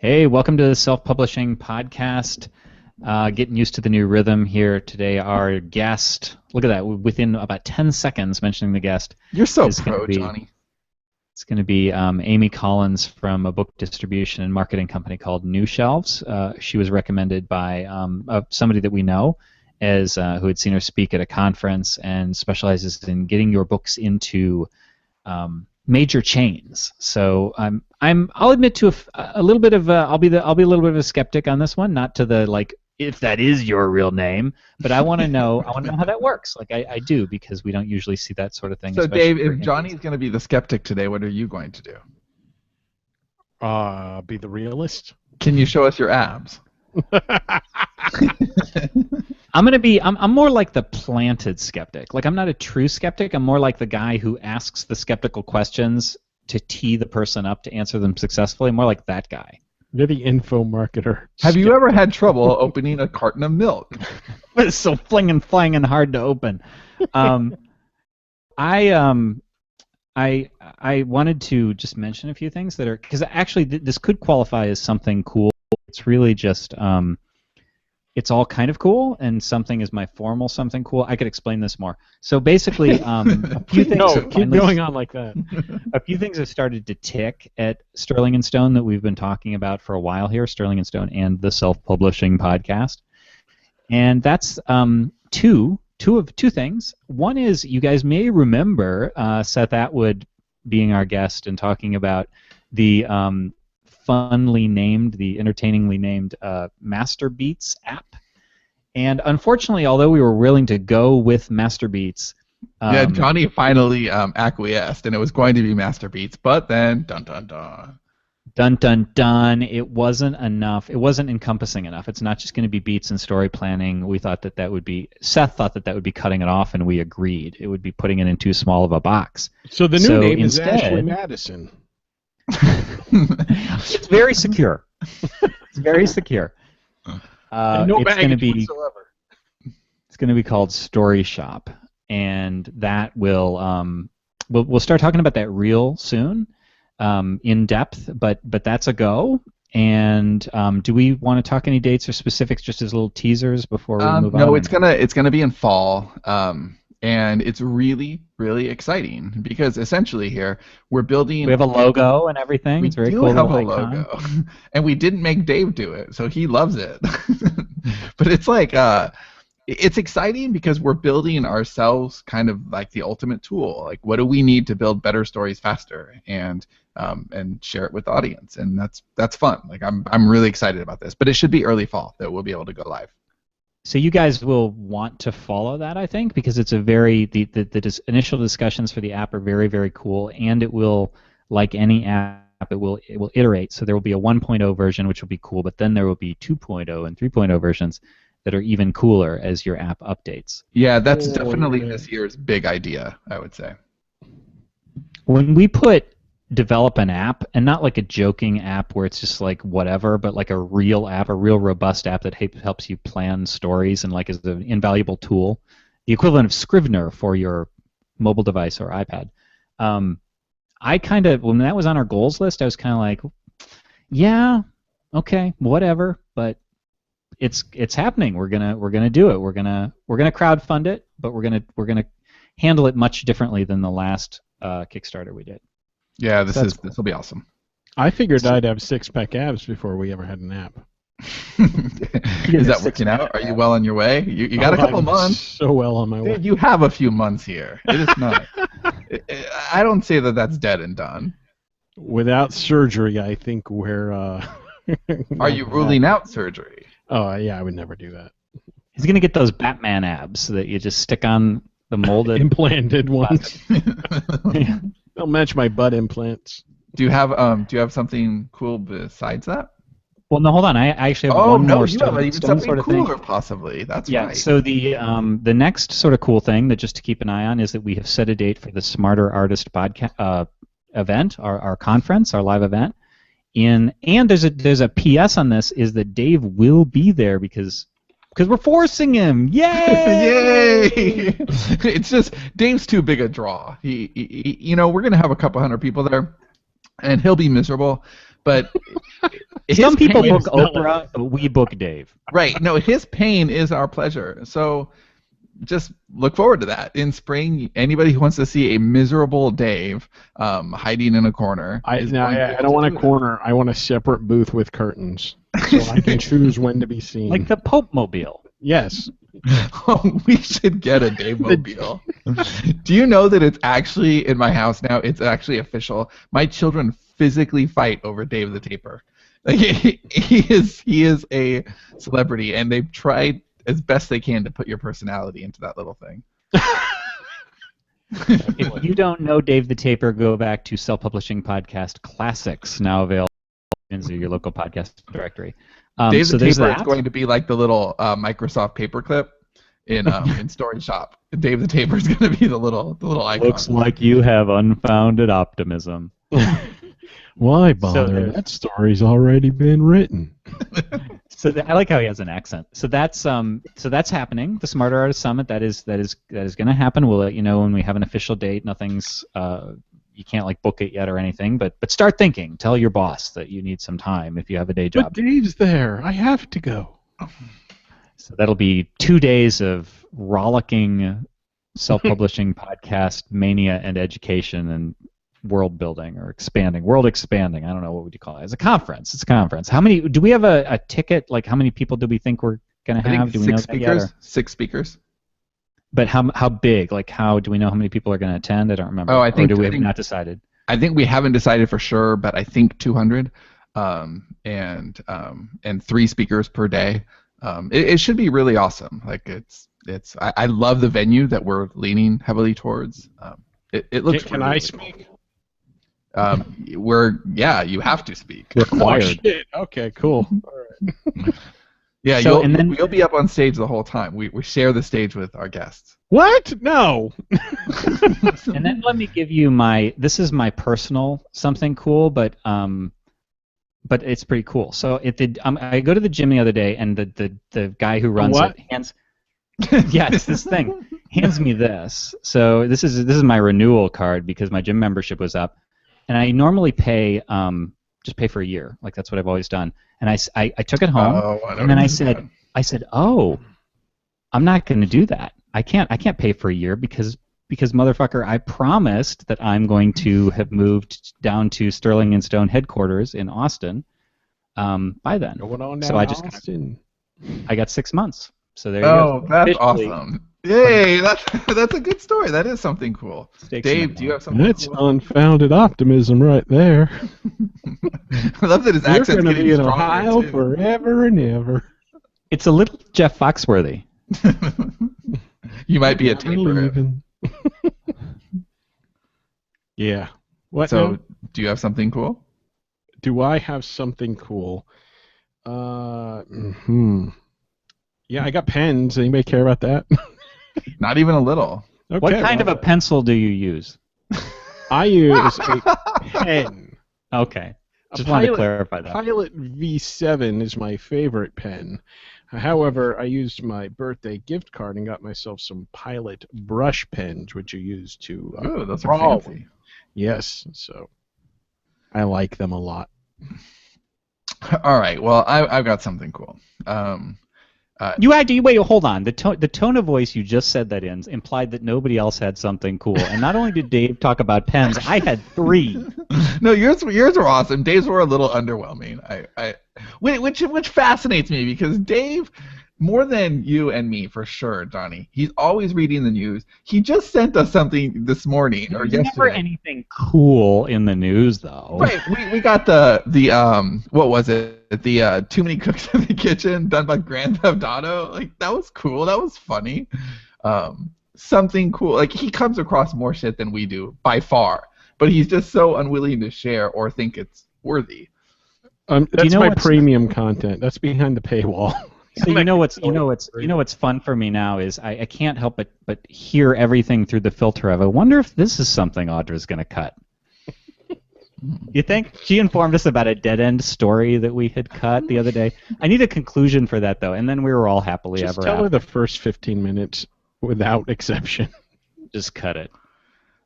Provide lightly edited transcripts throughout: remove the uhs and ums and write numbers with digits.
Hey, welcome to the Self-Publishing Podcast. Getting used to the new rhythm here today. Our guest, look at that, within about 10 seconds mentioning the guest. You're so pro, Johnny. It's going to be Amy Collins from a book distribution and marketing company called NewShelves's. She was recommended by somebody that we know as who had seen her speak at a conference and specializes in getting your books into major chains. So I'll admit to a little bit of I'll be a little bit of a skeptic on this one, not to the like if that is your real name, but I want to know how that works. Like I do, because we don't usually see that sort of thing. So Dave, if Johnny's going to be the skeptic today, what are you going to do? Be the realist. Can you show us your abs? I'm more like the planted skeptic. Like I'm not a true skeptic. I'm more like the guy who asks the skeptical questions to tee the person up to answer them successfully. More like that guy. You're the info marketer. Have you ever had trouble opening a carton of milk? It's so fling and hard to open. I wanted to just mention a few things that are, because actually this could qualify as something cool. It's really just it's all kind of cool, and something is my formal something cool. I could explain this more. So basically, a few things. No, keep going on like that. A few things have started to tick at Sterling and Stone that we've been talking about for a while here, Sterling and Stone and the Self-Publishing Podcast. And that's two things. One is, you guys may remember Seth Atwood being our guest and talking about the the entertainingly named Master Beats app. And unfortunately, although we were willing to go with Master Beats, yeah, Johnny finally acquiesced, and it was going to be Master Beats, but then dun dun dun. Dun dun dun. It wasn't enough. It wasn't encompassing enough. It's not just going to be beats and story planning. We thought that would be. Seth thought that would be cutting it off, and we agreed. It would be putting it in too small of a box. So the new name instead, is Ashley Madison. It's very secure. It's very secure. No it's going to be whatsoever. It's going to be called Story Shop, and that will we'll start talking about that real soon, in depth. But that's a go. And do we want to talk any dates or specifics, just as little teasers before we move on? No, it's gonna be in fall. And it's really, really exciting because essentially here we're building. We have a logo and everything. It's very cool. We do have a logo, and we didn't make Dave do it, so he loves it. But it's like it's exciting because we're building ourselves kind of like the ultimate tool. Like, what do we need to build better stories faster and share it with the audience? And that's fun. Like I'm really excited about this. But it should be early fall that we'll be able to go live. So you guys will want to follow that, I think, because it's a very the initial discussions for the app are very, very cool, and it will, like any app, it will iterate. So there will be a 1.0 version, which will be cool, but then there will be 2.0 and 3.0 versions that are even cooler as your app updates. Yeah, that's definitely this year's big idea, I would say. When we develop an app, and not like a joking app where it's just like whatever, but like a real app, a real robust app that helps you plan stories and like is an invaluable tool, the equivalent of Scrivener for your mobile device or iPad. I kind of, when that was on our goals list, I was kind of like, yeah, okay, whatever, but it's happening. We're gonna do it. We're gonna crowdfund it, but we're gonna handle it much differently than the last Kickstarter we did. Yeah, this will be awesome. I figured I'd have six-pack abs before we ever had an app. Is that working out? Are you well on your way? You got a couple months. So well on my way. Dude, you have a few months here. It is not. I don't say that that's dead and done. Without surgery, I think we're. Are you ruling out surgery? Oh yeah, I would never do that. He's gonna get those Batman abs so that you just stick on the molded implanted ones. They'll match my butt implants. Do you have something cool besides that? Well, no, hold on. I actually have one more you have even something sort of cooler, thing. possibly. That's yeah, right. So the next sort of cool thing that just to keep an eye on is that we have set a date for the Smarter Artist podcast event, our conference, our live event. And there's a PS on this, is that Dave will be there because we're forcing him. Yay! Yay! It's just Dave's too big a draw. We're gonna have a couple hundred people there, and he'll be miserable. But Some people pain- book Oprah, but we book Dave. Right. No, his pain is our pleasure. So just look forward to that. In spring, anybody who wants to see a miserable Dave hiding in a corner. I don't want a corner. I want a separate booth with curtains, so I can choose when to be seen. Like the Pope Mobile. Yes. Oh, we should get a Dave Mobile. Do you know that it's actually in my house now? It's actually official. My children physically fight over Dave the Taper. Like he is a celebrity, and they've tried as best they can to put your personality into that little thing. If you don't know Dave the Taper, go back to Self-Publishing Podcast Classics, now available in your local podcast directory. Dave so the there's Taper that. is going to be like the little Microsoft paperclip in Story Shop. Dave the Taper is going to be the little icon. Looks like you have unfounded optimism. Why bother? That story's already been written. I like how he has an accent. So that's happening. The Smarter Artist Summit that is going to happen. We'll let you know when we have an official date. Nothing's you can't like book it yet or anything, but start thinking. Tell your boss that you need some time if you have a day job. But Dave's there. I have to go. So that'll be 2 days of rollicking self-publishing podcast mania and education and world building or world expanding. I don't know, what would you call it? It's a conference. How many? Do we have a ticket? Like, how many people do we think we're going to have? Do we know that yet, or? 6 speakers. But how big? Like, how do we know how many people are going to attend? I don't remember. Oh, I think. Or do we have not decided? I think we haven't decided for sure, but I think 200, and 3 speakers per day. It should be really awesome. Like I love the venue that we're leaning heavily towards. It looks. Can really I speak? Cool. You have to speak. Required. Oh, shit. Okay, cool. All right. Yeah, So, you'll be up on stage the whole time. We share the stage with our guests. What? No. And then let me give you this is my personal something cool, but it's pretty cool. So I go to the gym the other day, and the guy who runs it hands it's this thing hands me this. So this is my renewal card because my gym membership was up, and I normally pay for a year. Like, that's what I've always done. And I took it home, and then I said, oh, I'm not going to do that. I can't pay for a year because motherfucker, I promised that I'm going to have moved down to Sterling and Stone headquarters in Austin by then. Going on down so I just Austin. I got 6 months. So there you go. Oh, that's awesome. Yay, that's a good story. That is something cool. Dave, do you have something That's cool? unfounded optimism right there. I love that his You're accent's going to getting be in stronger, Ohio too. forever and ever. It's a little Jeff Foxworthy. You might be a Not taper. even. Yeah. What? So, now? do you have something cool? Do I have something cool? Yeah, I got pens. Anybody care about that? Not even a little. Okay, What kind of a pencil do you use? I use a pen. Okay. Just wanted to clarify that. Pilot V7 is my favorite pen. However, I used my birthday gift card and got myself some Pilot brush pens, which you use to Oh, those draw are with. fancy. Yes, so I like them a lot. All right. Well, I've got something cool. Wait, hold on. The tone of voice you just said that in implied that nobody else had something cool. And not only did Dave talk about pens, I had 3. No, yours were awesome. Dave's were a little underwhelming. Which fascinates me because Dave, more than you and me for sure, Johnny, he's always reading the news. He just sent us something this morning or There's never yesterday. anything cool in the news, though. Right, we got the what was it? The Too Many Cooks in the Kitchen done by Grand Theft Auto. Like, that was cool. That was funny. Something cool. Like, he comes across more shit than we do by far, but he's just so unwilling to share or think it's worthy. That's my premium content. That's behind the paywall. So you know what's fun for me now is I can't help but hear everything through the filter of I wonder if this is something Audra's going to cut. You think? She informed us about a dead-end story that we had cut the other day. I need a conclusion for that, though, and then we were all happily Just ever tell after. her the first 15 minutes without exception. Just cut it.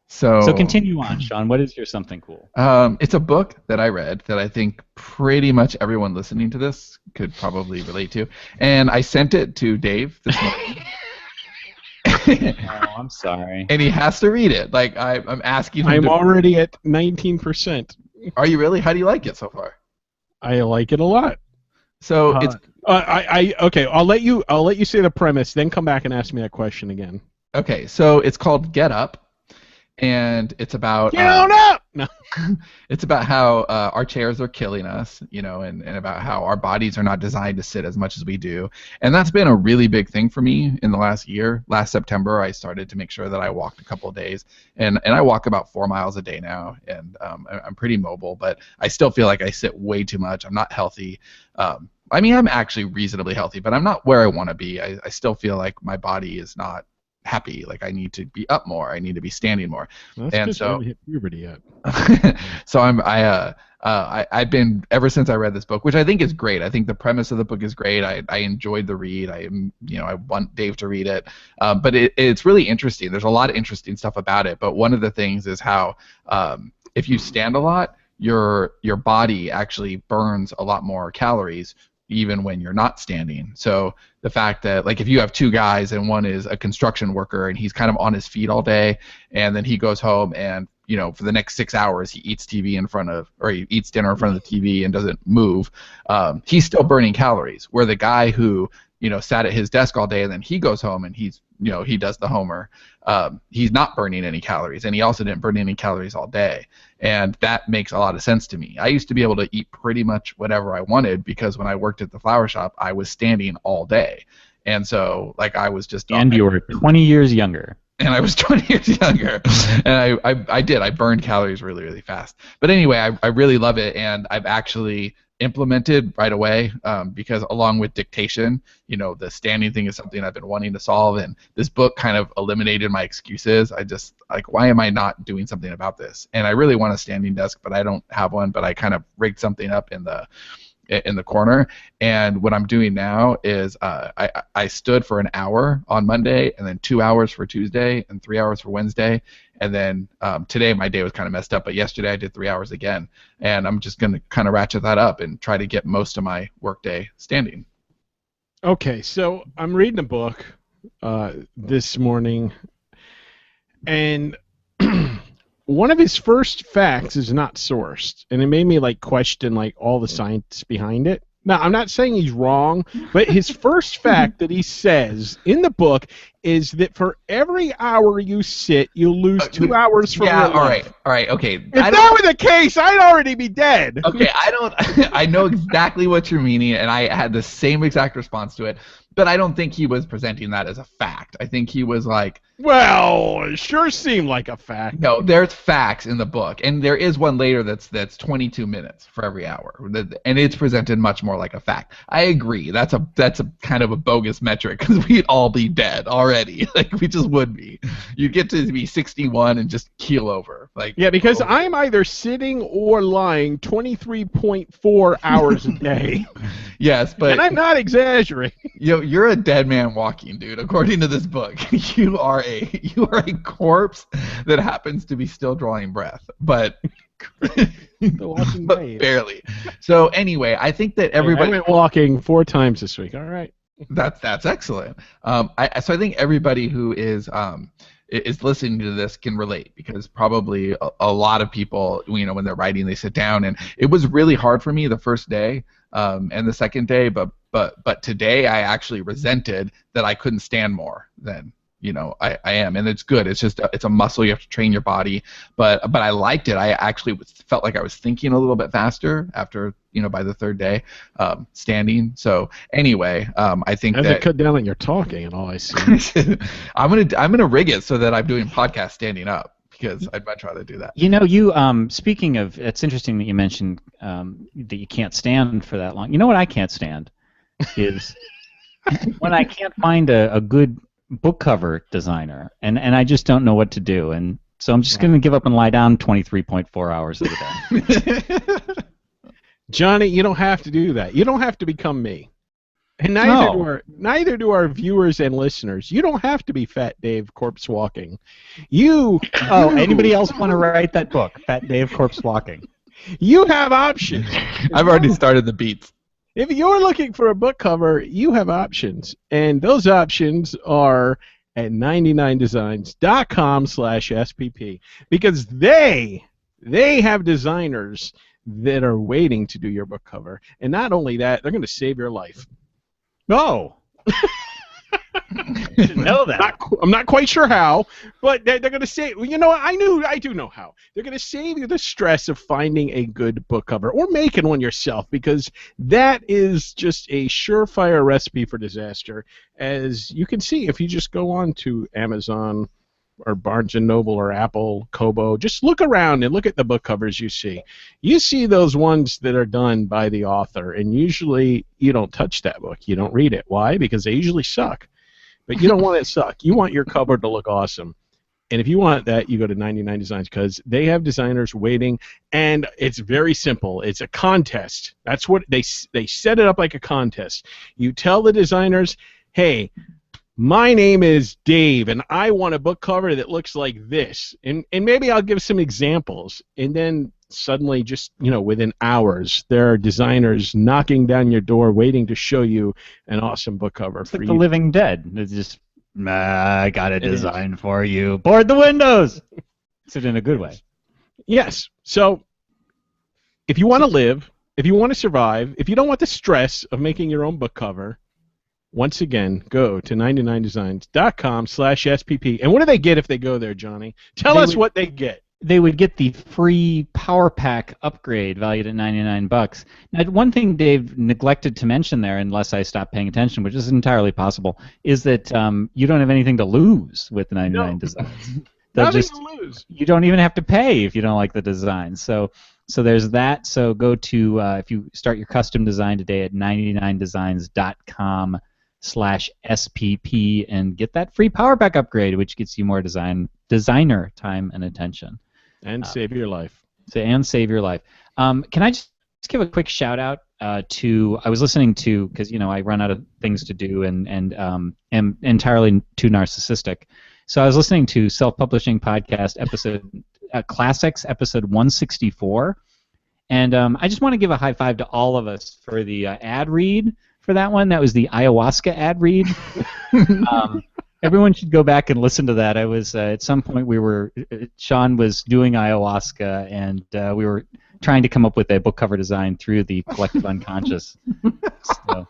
So continue on, Sean. What is your something cool? It's a book that I read that I think pretty much everyone listening to this could probably relate to, and I sent it to Dave this morning. Oh, I'm sorry. And he has to read it. Like I'm asking him. I'm already at 19%. Are you really? How do you like it so far? I like it a lot. So it's okay. I'll let you say the premise, then come back and ask me that question again. okay. So it's called Get Up, and it's about No. it's about how our chairs are killing us, you know, and about how our bodies are not designed to sit as much as we do. And that's been a really big thing for me in the last year. Last September, I started to make sure that I walked a couple of days, and I walk about 4 miles a day now, and I'm pretty mobile, but I still feel like I sit way too much. I'm not healthy. I mean, I'm actually reasonably healthy, but I'm not where I want to be. I still feel like my body is not happy. Like I need to be up more. I need to be standing more. That's and just so haven't hit puberty yet. so I've been ever since I read this book, which I think is great. I think the premise of the book is great. I enjoyed the read. I want Dave to read it. But it's really interesting. There's a lot of interesting stuff about it. But one of the things is how if you stand a lot, your body actually burns a lot more calories even when you're not standing. So the fact that, like, if you have two guys and one is a construction worker and he's kind of on his feet all day, and then he goes home and, you know, for the next 6 hours he eats he eats dinner in front of the TV and doesn't move, he's still burning calories. Where the guy who, you know, sat at his desk all day and then he goes home and he does the homer, he's not burning any calories, and he also didn't burn any calories all day. And that makes a lot of sense to me. I used to be able to eat pretty much whatever I wanted because when I worked at the flower shop, I was standing all day. And so, like, I was just... And you were 20 years younger. And I was 20 years younger. And I burned calories really, really fast. But anyway, I really love it, and I've actually implemented right away because along with dictation, you know, the standing thing is something I've been wanting to solve, and this book kind of eliminated my excuses. I just, like, why am I not doing something about this? And I really want a standing desk, but I don't have one, but I kind of rigged something up in the corner. And what I'm doing now is I stood for an hour on Monday, and then 2 hours for Tuesday, and 3 hours for Wednesday. And then today my day was kind of messed up, but yesterday I did 3 hours again. And I'm just going to kind of ratchet that up and try to get most of my workday standing. Okay, so I'm reading a book this morning, and one of his first facts is not sourced, and it made me like question like all the science behind it. Now, I'm not saying he's wrong, but his first fact that he says in the book is that for every hour you sit, you lose 2 hours from your life. All right, okay. If that were the case, I'd already be dead. Okay, I know exactly what you're meaning, and I had the same exact response to it, but I don't think he was presenting that as a fact. I think he was like... Well, it sure seemed like a fact. No, there's facts in the book, and there is one later that's 22 minutes for every hour, and it's presented much more like a fact. I agree. That's a kind of a bogus metric because we'd all be dead already. Like, we just would be. You get to be 61 and just keel over. Like, yeah, because I'm either sitting or lying 23.4 hours a day. Yes, but and I'm not exaggerating. You're a dead man walking, dude. According to this book, you are a corpse that happens to be still drawing breath, but barely. So anyway, I think that everybody... I went walking 4 times this week. All right. That's excellent. So I think everybody who is listening to this can relate, because probably a lot of people, you know, when they're writing, they sit down, and it was really hard for me the first day and the second day, but today I actually resented that I couldn't stand more than, you know, I am, and it's good. It's just it's a muscle. You have to train your body, but I liked it. I actually felt like I was thinking a little bit faster after, you know, by the third day standing. So anyway, I think as that it cut down on your talking and all I see. I'm gonna rig it so that I'm doing podcasts standing up, because I'd much rather do that. You know, you speaking of, it's interesting that you mentioned that you can't stand for that long. You know what I can't stand is when I can't find a good book cover designer, and I just don't know what to do, and so I'm just going to give up and lie down 23.4 hours of the day. Johnny, you don't have to do that. You don't have to become me. And neither do our viewers and listeners. You don't have to be Fat Dave Corpse Walking. Anybody else want to write that book, Fat Dave Corpse Walking? You have options. I've already started the beats. If you're looking for a book cover, you have options. And those options are at 99designs.com/SPP because they have designers that are waiting to do your book cover. And not only that, they're going to save your life. No. Didn't know that. I'm not quite sure how, but they're going to say, you know what, I do know how. They're going to save you the stress of finding a good book cover or making one yourself, because that is just a surefire recipe for disaster. As you can see, if you just go on to Amazon or Barnes & Noble or Apple, Kobo, just look around and look at the book covers you see. You see those ones that are done by the author, and usually you don't touch that book. You don't read it. Why? Because they usually suck. But you don't want it to suck. You want your cover to look awesome. And if you want that, you go to 99 Designs because they have designers waiting, and it's very simple. It's a contest. That's what they set it up like a contest. You tell the designers, hey, my name is Dave, and I want a book cover that looks like this. And maybe I'll give some examples. And then suddenly, just within hours, there are designers knocking down your door waiting to show you an awesome book cover. It's like The Living Dead. It's just, I got a design for you. Board the windows! It's in a good way. Yes. So if you want to live, if you want to survive, if you don't want the stress of making your own book cover, once again, go to 99designs.com/SPP. And what do they get if they go there, Johnny? Tell us what they get. They would get the free Power Pack upgrade valued at $99. Now, one thing Dave neglected to mention there, unless I stopped paying attention, which is entirely possible, is that you don't have anything to lose with 99 Designs. Nothing to lose. You don't even have to pay if you don't like the design. So there's that. So go to, if you start your custom design today at 99designs.com/SPP and get that free Power Pack upgrade, which gets you more designer time and attention. And save your life. Save your life. Can I just give a quick shout out to, I was listening to, because I run out of things to do and am entirely too narcissistic. So I was listening to Self-Publishing Podcast episode Classics, episode 164. And I just want to give a high five to all of us for the ad read for that one. That was the ayahuasca ad read. Everyone should go back and listen to that. I was at some point Sean was doing ayahuasca, and we were trying to come up with a book cover design through the collective unconscious. So,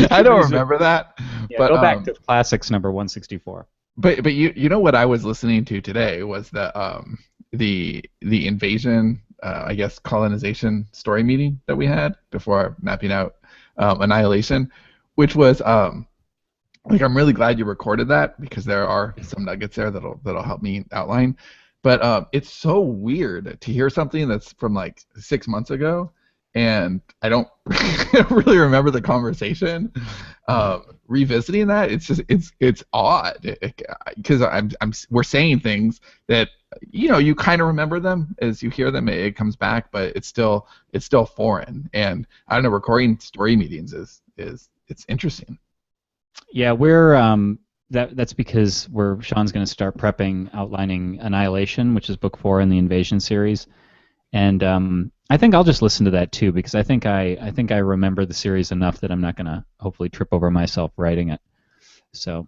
I don't remember that. Yeah, but go back to Classics number 164. But you know what I was listening to today was the invasion, I guess colonization story meeting that we had before mapping out Annihilation, which was I'm really glad you recorded that because there are some nuggets there that'll help me outline. But it's so weird to hear something that's from like 6 months ago, and I don't really remember the conversation. Revisiting that, it's odd because we're saying things that you kind of remember them as you hear them. It comes back, but it's still foreign. And I don't know, recording story meetings it's interesting. Yeah, we're that's because Sean's going to start outlining Annihilation, which is book 4 in the Invasion series, and I think I'll just listen to that too because I think I remember the series enough that I'm not going to hopefully trip over myself writing it. So,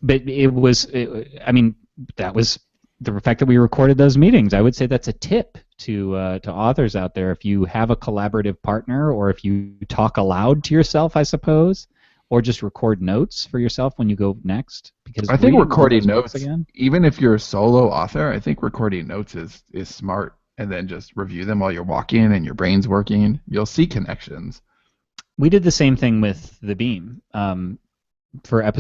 but that was the fact that we recorded those meetings. I would say that's a tip to authors out there. If you have a collaborative partner, or if you talk aloud to yourself, I suppose. Or just record notes for yourself when you go next. Because I think recording notes, even if you're a solo author, I think recording notes is smart. And then just review them while you're walking and your brain's working. You'll see connections. We did the same thing with The Beam. For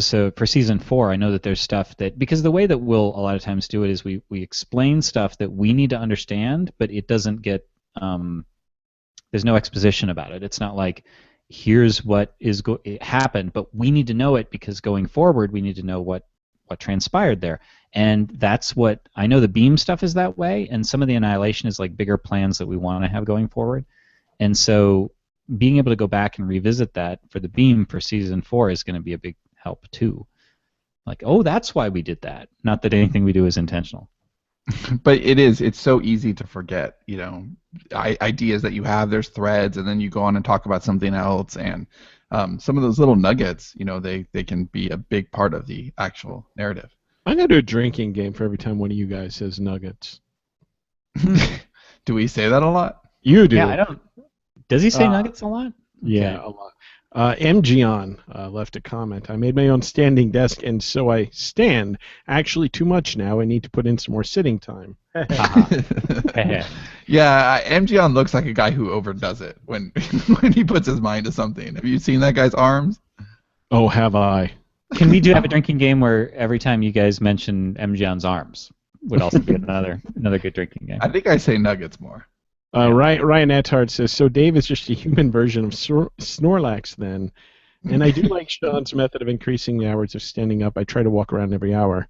season 4, I know that there's stuff that, because the way that we'll a lot of times do it is we explain stuff that we need to understand, but it doesn't get, there's no exposition about it. It's not like, here's what happened, but we need to know it because going forward we need to know what transpired there. And that's what I know. The Beam stuff is that way, and some of the Annihilation is like bigger plans that we want to have going forward. And so being able to go back and revisit that for the Beam for season 4 is going to be a big help too. Like, oh, that's why we did that. Not that anything we do is intentional. But it's so easy to forget, ideas that you have. There's threads, and then you go on and talk about something else, and some of those little nuggets, they can be a big part of the actual narrative. I'm going to do a drinking game for every time one of you guys says nuggets. Do we say that a lot? You do. Yeah, I don't. Does he say nuggets a lot? Yeah, a lot. MGon left a comment. I made my own standing desk, and so I stand. Actually, too much now. I need to put in some more sitting time. Yeah, MGon looks like a guy who overdoes it when when he puts his mind to something. Have you seen that guy's arms? Oh, have I? Can we have a drinking game where every time you guys mention MGon's arms would also be another good drinking game? I think I say nuggets more. Ryan Attard says, so Dave is just a human version of Snorlax then. And I do like Sean's method of increasing the hours of standing up. I try to walk around every hour.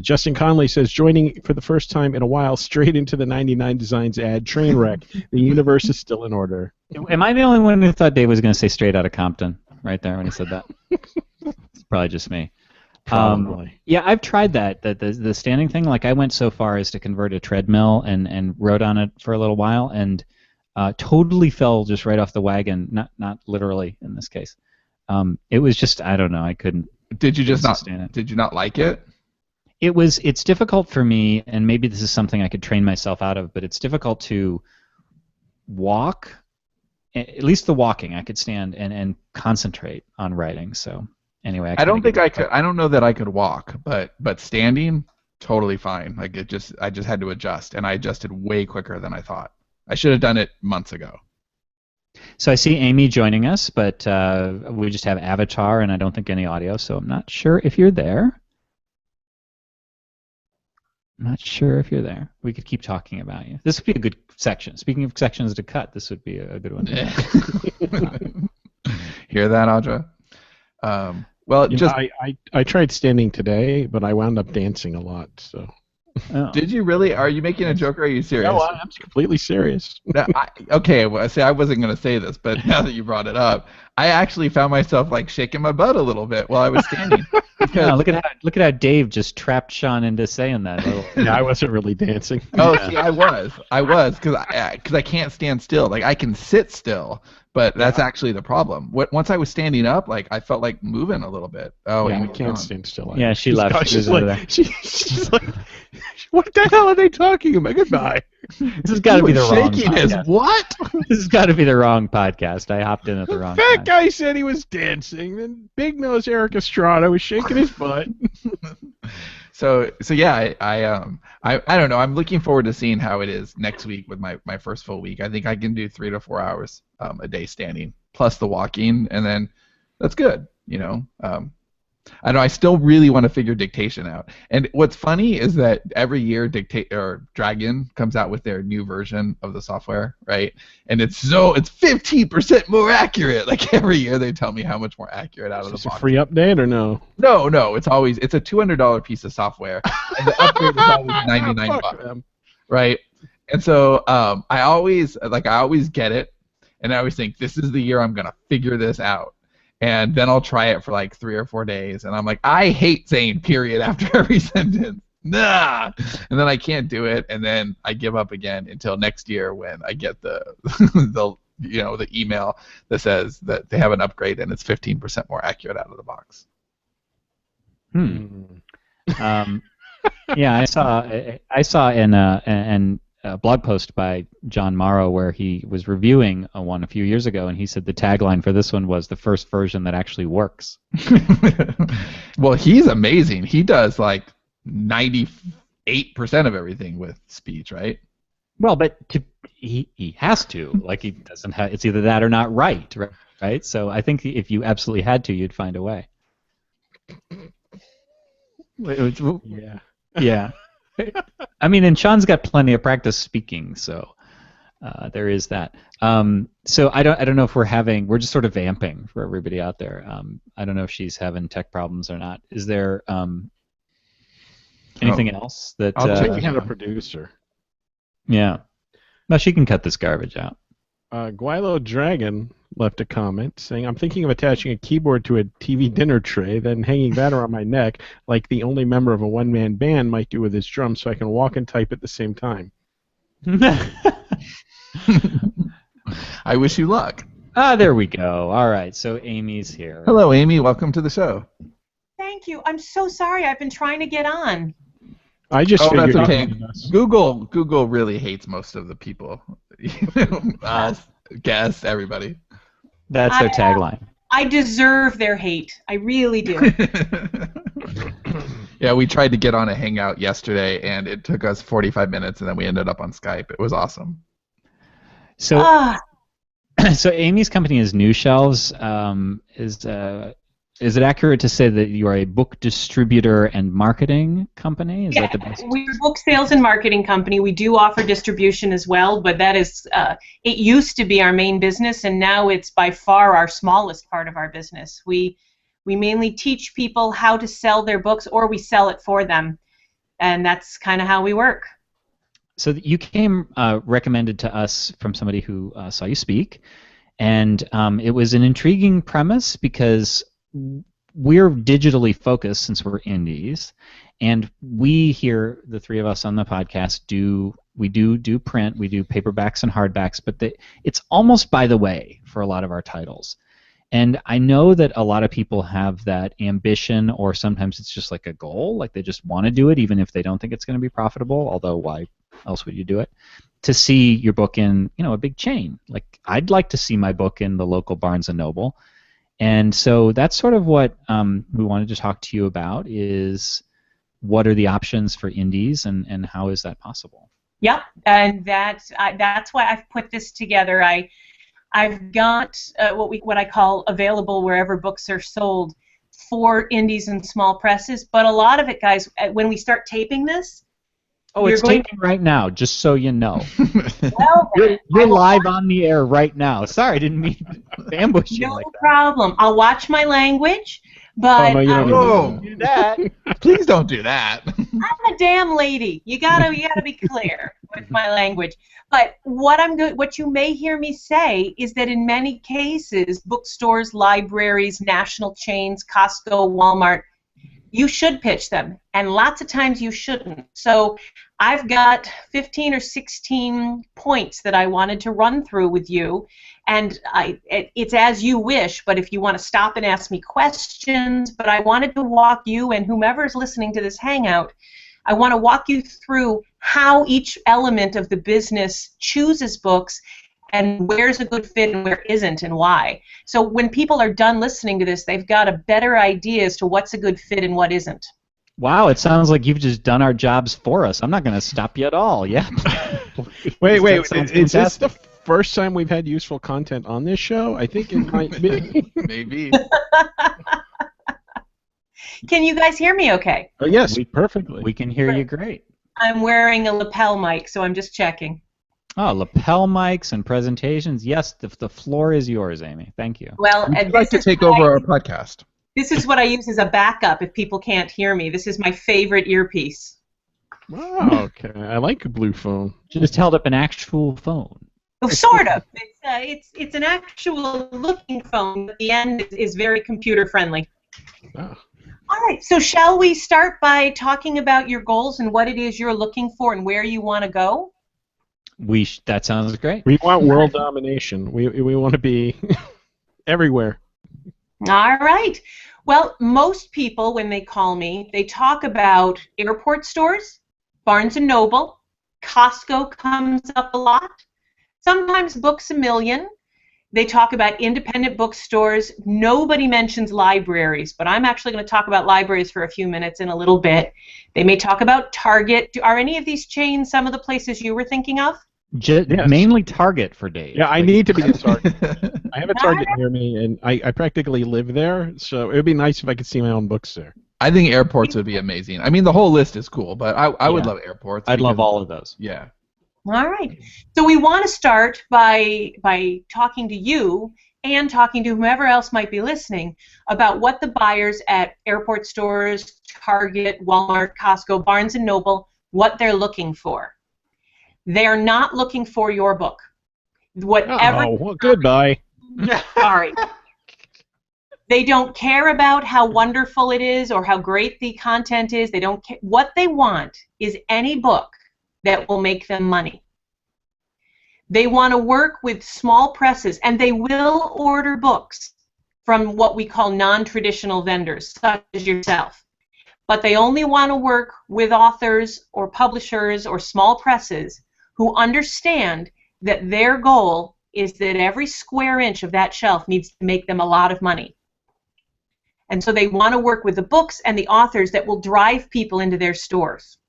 Justin Conley says, joining for the first time in a while, straight into the 99 Designs ad, train wreck. The universe is still in order. Am I the only one who thought Dave was going to say straight out of Compton right there when he said that? It's probably just me. Probably. Yeah, I've tried that. The standing thing. Like I went so far as to convert a treadmill and rode on it for a little while, and totally fell just right off the wagon. Not literally in this case. It was just, I don't know. I couldn't. Did you just not? Sustain it. Did you not like it? It's difficult for me, and maybe this is something I could train myself out of. But it's difficult to walk. At least the walking, I could stand and concentrate on writing. So. Anyway, I don't think I could. I don't know that I could walk, but standing, totally fine. Like I just had to adjust, and I adjusted way quicker than I thought. I should have done it months ago. So I see Amy joining us, but we just have avatar, and I don't think any audio, so I'm not sure if you're there. We could keep talking about you. This would be a good section. Speaking of sections to cut, this would be a good one. Hear that, Audra? Well, I tried standing today, but I wound up dancing a lot. So. Oh. Did you really? Are you making a joke, or are you serious? No, I'm completely serious. Okay, well, I wasn't going to say this, but now that you brought it up, I actually found myself like shaking my butt a little bit while I was standing. Yeah, look at how Dave just trapped Sean into saying that. Yeah, I wasn't really dancing. Oh, see, I was because I can't stand still. Like I can sit still, but that's actually the problem. Once I was standing up, like I felt like moving a little bit. Oh, yeah, I can't stand still. Yeah, she left. She's like, what the hell are they talking about? Goodbye. This has got to be the wrong podcast. What? This has got to be the wrong podcast. I hopped in at the wrong time. That guy said he was dancing, then Big Nose Eric Estrada was shaking his butt. So yeah, I don't know. I'm looking forward to seeing how it is next week with my first full week. I think I can do 3 to 4 hours a day standing plus the walking, and then that's good. I know I still really want to figure dictation out. And what's funny is that every year Dragon comes out with their new version of the software, right? And it's 15% more accurate. Like every year they tell me how much more accurate out of the box. Is it a free update or no? No, it's a $200 piece of software, and the upgrade is always $99, right? And so I always get it, and I always think this is the year I'm gonna figure this out. And then I'll try it for like 3 or 4 days, and I'm like, I hate saying period after every sentence. Nah! And then I can't do it, and then I give up again until next year when I get the the email that says that they have an upgrade and it's 15% more accurate out of the box. Yeah, I saw in a blog post by John Morrow where he was reviewing one a few years ago, and he said the tagline for this one was the first version that actually works. Well, he's amazing. He does like 98% of everything with speech, right? Well, but he has to. Like he doesn't have. It's either that or not right? So I think if you absolutely had to, you'd find a way. Yeah. Yeah. I mean, and Sean's got plenty of practice speaking, so there is that. So I don't know if we're just sort of vamping for everybody out there. I don't know if she's having tech problems or not. Is there anything else that? I'll check in a producer. Yeah. No, she can cut this garbage out. Guilo Dragon left a comment saying, I'm thinking of attaching a keyboard to a TV dinner tray, then hanging that around my neck like the only member of a one-man band might do with his drums so I can walk and type at the same time. I wish you luck. Ah, there we go. All right, so Amy's here. Hello, Amy. Welcome to the show. Thank you. I'm so sorry. I've been trying to get on. I just Oh, figured that's okay. it was- Google really hates most of the people. Us, guests, everybody. That's their tagline. I deserve their hate. I really do. Yeah, we tried to get on a hangout yesterday, and it took us 45 minutes, and then we ended up on Skype. It was awesome. So, Ah, so Amy's company is NewShelves's. Is it accurate to say that you are a book distributor and marketing company? Is that the best? we're a book sales and marketing company. We do offer distribution as well, but that is, it used to be our main business, and now it's by far our smallest part of our business. We mainly teach people how to sell their books, or we sell it for them, and that's kind of how we work. So you came recommended to us from somebody who saw you speak, and it was an intriguing premise because we're digitally focused since we're indies, and we here, the three of us on the podcast, do print, we do paperbacks and hardbacks, but it's almost by the way for a lot of our titles. And I know that a lot of people have that ambition, or sometimes it's just like a goal, like they just want to do it even if they don't think it's going to be profitable, although why else would you do it? To see your book in, a big chain. Like, I'd like to see my book in the local Barnes & Noble. And so that's sort of what we wanted to talk to you about, is what are the options for indies, and how is that possible? Yep, and that's why I've put this together. I've got what I call available wherever books are sold for indies and small presses, but a lot of it, guys, when we start taping this, oh, it's taping right now, just so you know. Well, You're live on the air right now. Sorry, I didn't mean to ambush you like no that. problem. I'll watch my language, but Oh, no, you don't Whoa. Do that. Please don't do that. I'm a damn lady. You gotta be clear with my language. But what you may hear me say is that in many cases, bookstores, libraries, national chains, Costco, Walmart, you should pitch them, and lots of times you shouldn't. So I've got 15 or 16 points that I wanted to run through with you, and it's as you wish, but if you want to stop and ask me questions, but I wanted to walk you and whomever is listening to this hangout, I want to walk you through how each element of the business chooses books and where's a good fit and where isn't and why. So when people are done listening to this, they've got a better idea as to what's a good fit and what isn't. Wow, it sounds like you've just done our jobs for us. I'm not going to stop you at all. Yeah. Wait, That sounds is this fantastic. the first time we've had useful content on this show? I think it might be. Maybe. Can you guys hear me okay? Oh, yes, perfectly. We can hear you great. I'm wearing a lapel mic, so I'm just checking. Oh, lapel mics and presentations. Yes, the floor is yours, Amy. Thank you. Well, Would you and like to take over our podcast? this is what I use as a backup if people can't hear me. This is my favorite earpiece. Oh, okay. I like a blue phone. Just held up an actual phone. Well, sort of. It's an actual looking phone, but the end is very computer friendly. Oh. All right, so shall we start by talking about your goals and what it is you're looking for and where you want to go? That sounds great. We want world domination. We want to be everywhere. All right. Well, most people, when they call me, they talk about airport stores, Barnes & Noble, Costco comes up a lot, sometimes Books A Million. They talk about independent bookstores. Nobody mentions libraries, but I'm actually going to talk about libraries for a few minutes in a little bit. They may talk about Target. Are any of these chains some of the places you were thinking of? Yes. Mainly Target for Dave. Yeah, I need to be a Target. I have a Target near me, and I practically live there, so it would be nice if I could see my own books there. I think airports would be amazing. I mean, the whole list is cool, but I would love airports. I'd love because- all of those. Yeah. All right. So we want to start by talking to you and talking to whomever else might be listening about what the buyers at airport stores, Target, Walmart, Costco, Barnes & Noble, what they're looking for. They're not looking for your book. Whatever Oh, well, goodbye. Sorry. They don't care about how wonderful it is or how great the content is. They don't care. What they want is any book that will make them money. They want to work with small presses, and they will order books from what we call non-traditional vendors, such as yourself. But they only want to work with authors or publishers or small presses who understand that their goal is that every square inch of that shelf needs to make them a lot of money. And so they want to work with the books and the authors that will drive people into their stores.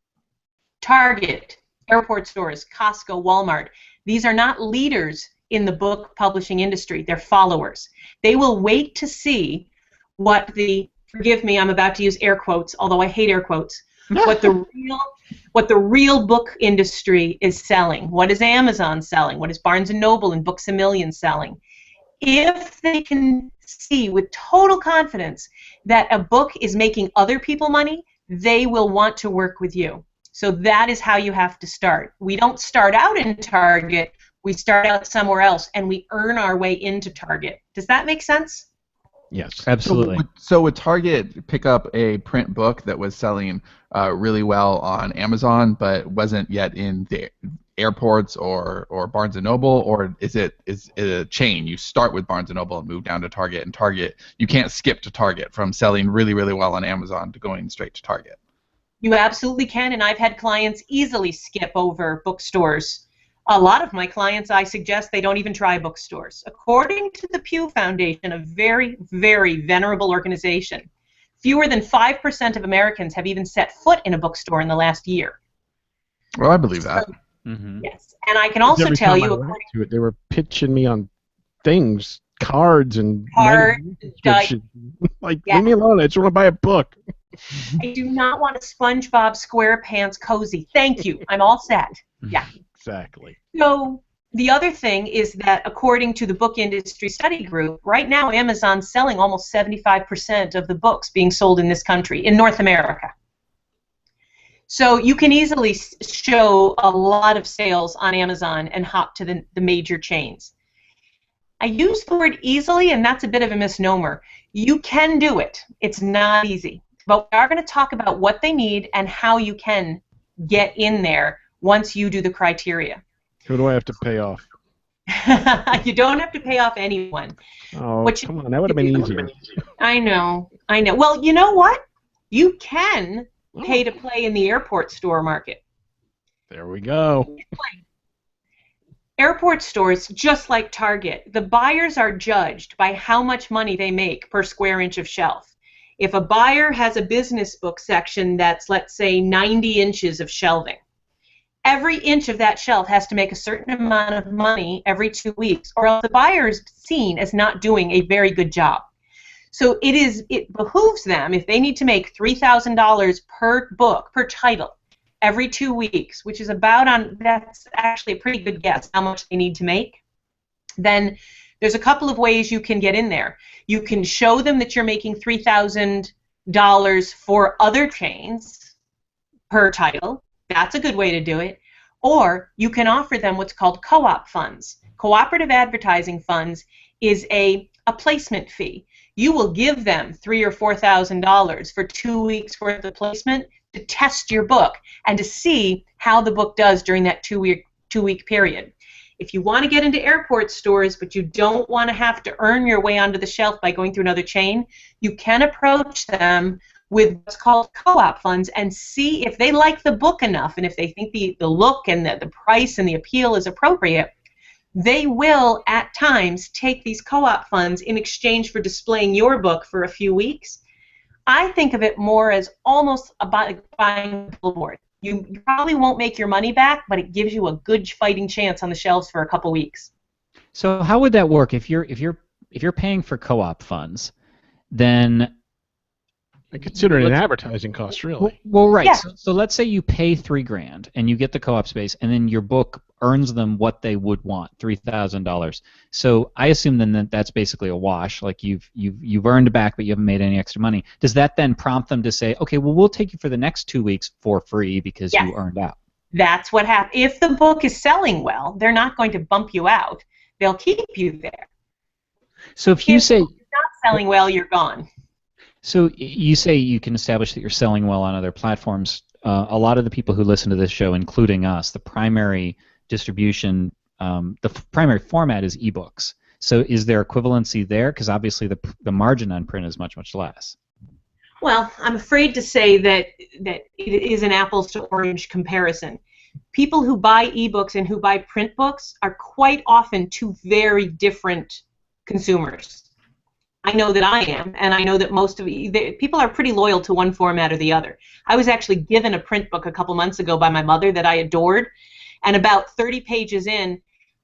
Target, airport stores, Costco, Walmart. These are not leaders in the book publishing industry. They're followers. They will wait to see what the, forgive me, I'm about to use air quotes, although I hate air quotes, what the real book industry is selling. What is Amazon selling? What is Barnes & Noble and Books A Million selling? If they can see with total confidence that a book is making other people money, they will want to work with you. So that is how you have to start. We don't start out in Target. We start out somewhere else, and we earn our way into Target. Does that make sense? Yes. Absolutely. So would Target pick up a print book that was selling really well on Amazon, but wasn't yet in the airports or Barnes & Noble, or is it a chain? You start with Barnes & Noble and move down to Target, and Target, you can't skip to Target from selling really, really well on Amazon to going straight to Target. You absolutely can, and I've had clients easily skip over bookstores. A lot of my clients, I suggest they don't even try bookstores. According to the Pew Foundation, a very, very venerable organization, fewer than 5% of Americans have even set foot in a bookstore in the last year. Well, I believe that. Yes, and I can also Every tell time I you, went to it, they were pitching me on things, cards and subscriptions. Like, Yeah. leave me alone. I just want to buy a book. I do not want a SpongeBob SquarePants cozy. Thank you. I'm all set. Yeah. Exactly. So the other thing is that according to the Book Industry Study Group, right now Amazon's selling almost 75% of the books being sold in this country, in North America. So you can easily show a lot of sales on Amazon and hop to the major chains. I use the word easily, and that's a bit of a misnomer. You can do it. It's not easy. But we are going to talk about what they need and how you can get in there once you do the criteria. Who do I have to pay off? You don't have to pay off anyone. Oh, come on. That would have been easier. I know. Well, you know what? You can pay to play in the airport store market. There we go. Airport stores, just like Target, the buyers are judged by how much money they make per square inch of shelf. If a buyer has a business book section that's, let's say, 90 inches of shelving, every inch of that shelf has to make a certain amount of money every 2 weeks, or else the buyer is seen as not doing a very good job. So it behooves them, if they need to make $3,000 per book, per title, every 2 weeks, which is that's actually a pretty good guess how much they need to make, then there's a couple of ways you can get in there. You can show them that you're making $3,000 for other chains per title. That's a good way to do it. Or you can offer them what's called co-op funds. Cooperative advertising funds is a placement fee. You will give them $3,000 or $4,000 for 2 weeks worth of placement to test your book and to see how the book does during that two-week period. If you want to get into airport stores, but you don't want to have to earn your way onto the shelf by going through another chain, you can approach them with what's called co-op funds and see if they like the book enough, and if they think the look and the price and the appeal is appropriate, they will at times take these co-op funds in exchange for displaying your book for a few weeks. I think of it more as almost about buying a billboard. You probably won't make your money back, but it gives you a good fighting chance on the shelves for a couple weeks. So how would that work if you're paying for co-op funds? Then I consider it an advertising cost, really. Well, right. Yeah. So let's say you pay $3,000 and you get the co-op space, and then your book earns them what they would want, $3,000. So I assume then that's basically a wash. Like you've earned it back, but you haven't made any extra money. Does that then prompt them to say, okay, well, we'll take you for the next 2 weeks for free because you earned out? That's what happens. If the book is selling well, they're not going to bump you out. They'll keep you there. So if you say you're not selling well, you're gone. So you say you can establish that you're selling well on other platforms. A lot of the people who listen to this show, including us, the primary distribution, primary format is ebooks. So is there equivalency there? Because obviously the margin on print is much, much less. Well, I'm afraid to say that it is an apples to orange comparison. People who buy ebooks and who buy print books are quite often two very different consumers. I know that I am, and I know that most of people are pretty loyal to one format or the other. I was actually given a print book a couple months ago by my mother that I adored, and about 30 pages in,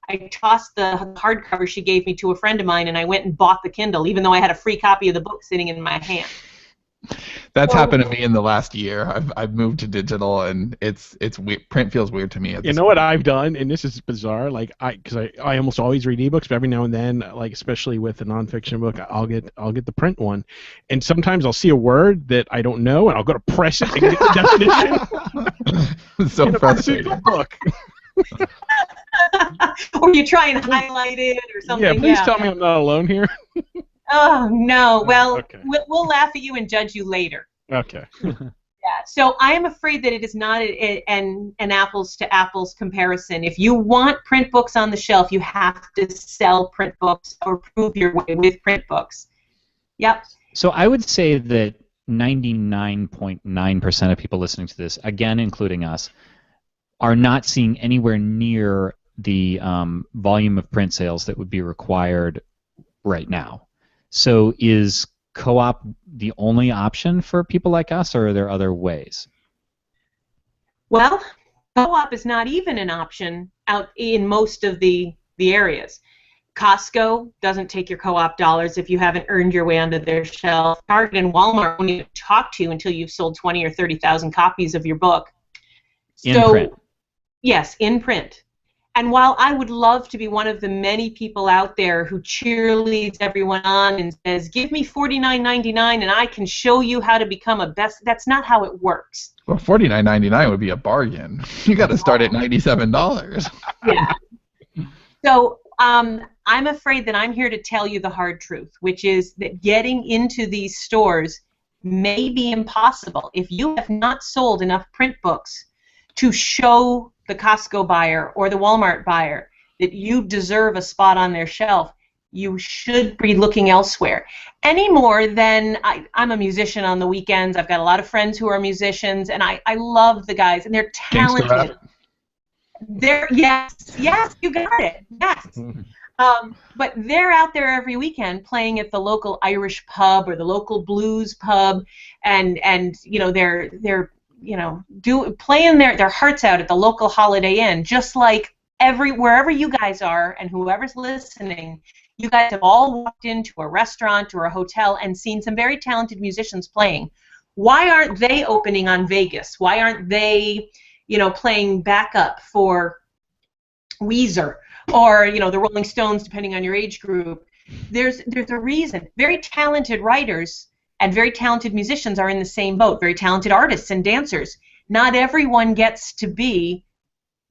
I tossed the hardcover she gave me to a friend of mine, and I went and bought the Kindle, even though I had a free copy of the book sitting in my hand. That's happened to me in the last year. I've moved to digital, and it's weird. Print feels weird to me. You know what I've done, and this is bizarre. Like because I almost always read ebooks, but every now and then, like especially with a nonfiction book, I'll get the print one, and sometimes I'll see a word that I don't know, and I'll go to press it and get the definition. So frustrating. Book. Or you try and highlight it or something. Yeah, please tell me I'm not alone here. Oh, no. Well, okay. we'll laugh at you and judge you later. Okay. Yeah. So I am afraid that it is not an apples-to-apples comparison. If you want print books on the shelf, you have to sell print books or prove your way with print books. Yep. So I would say that 99.9% of people listening to this, again including us, are not seeing anywhere near the volume of print sales that would be required right now. So is co-op the only option for people like us, or are there other ways? Well, co-op is not even an option out in most of the areas. Costco doesn't take your co-op dollars if you haven't earned your way onto their shelf. Target and Walmart won't even talk to you until you've sold 20 or 30,000 copies of your book. In print. Yes, in print. And while I would love to be one of the many people out there who cheerleads everyone on and says, give me $49.99 and I can show you how to become a best, that's not how it works. Well, $49.99 would be a bargain. You got to start at $97. Yeah. So I'm afraid that I'm here to tell you the hard truth, which is that getting into these stores may be impossible. If you have not sold enough print books to show the Costco buyer or the Walmart buyer that you deserve a spot on their shelf, you should be looking elsewhere. Any more than I'm a musician on the weekends. I've got a lot of friends who are musicians, and I love the guys, and they're talented. Yes, you got it. Yes. But they're out there every weekend playing at the local Irish pub or the local blues pub, and you know they're playing their hearts out at the local Holiday Inn, just like wherever you guys are and whoever's listening, you guys have all walked into a restaurant or a hotel and seen some very talented musicians playing. Why aren't they opening on Vegas? Why aren't they, playing backup for Weezer or, the Rolling Stones, depending on your age group? There's a reason. Very talented writers and very talented musicians are in the same boat, very talented artists and dancers. Not everyone gets to be